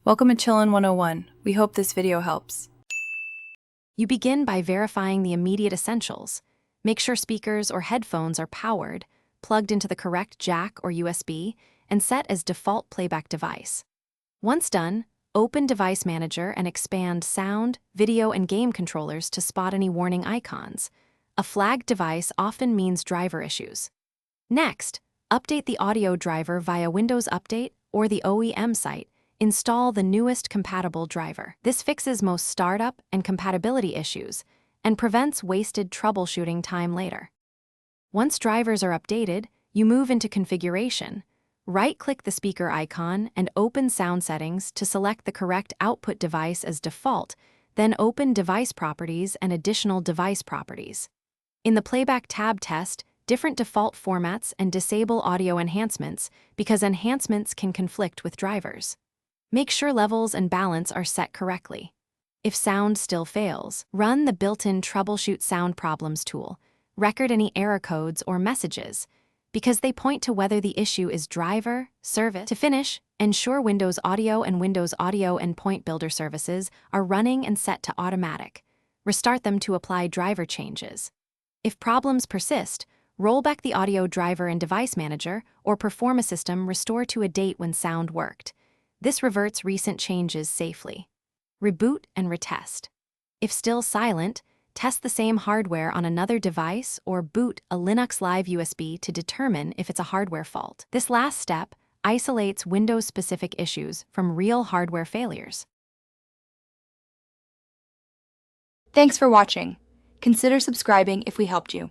Welcome to Chillin' 101. We hope this video helps. You begin by verifying the immediate essentials. Make sure speakers or headphones are powered, plugged into the correct jack or USB, and set as default playback device. Once done, open Device Manager and expand Sound, Video, and Game controllers to spot any warning icons. A flagged device often means driver issues. Next, update the audio driver via Windows Update or the OEM site. Install the newest compatible driver. This fixes most startup and compatibility issues and prevents wasted troubleshooting time later. Once drivers are updated, you move into configuration. Right-click the speaker icon and open Sound Settings to select the correct output device as default, then open Device Properties and Additional Device Properties. In the Playback tab, test different default formats and disable audio enhancements because enhancements can conflict with drivers. Make sure levels and balance are set correctly. If sound still fails, run the built-in Troubleshoot Sound Problems tool. Record any error codes or messages, because they point to whether the issue is driver, service. To finish, ensure Windows Audio and Windows Audio Endpoint Builder services are running and set to automatic. Restart them to apply driver changes. If problems persist, roll back the audio driver in Device Manager or perform a system restore to a date when sound worked. This reverts recent changes safely. Reboot and retest. If still silent, test the same hardware on another device or boot a Linux Live USB to determine if it's a hardware fault. This last step isolates Windows-specific issues from real hardware failures. Thanks for watching. Consider subscribing if we helped you.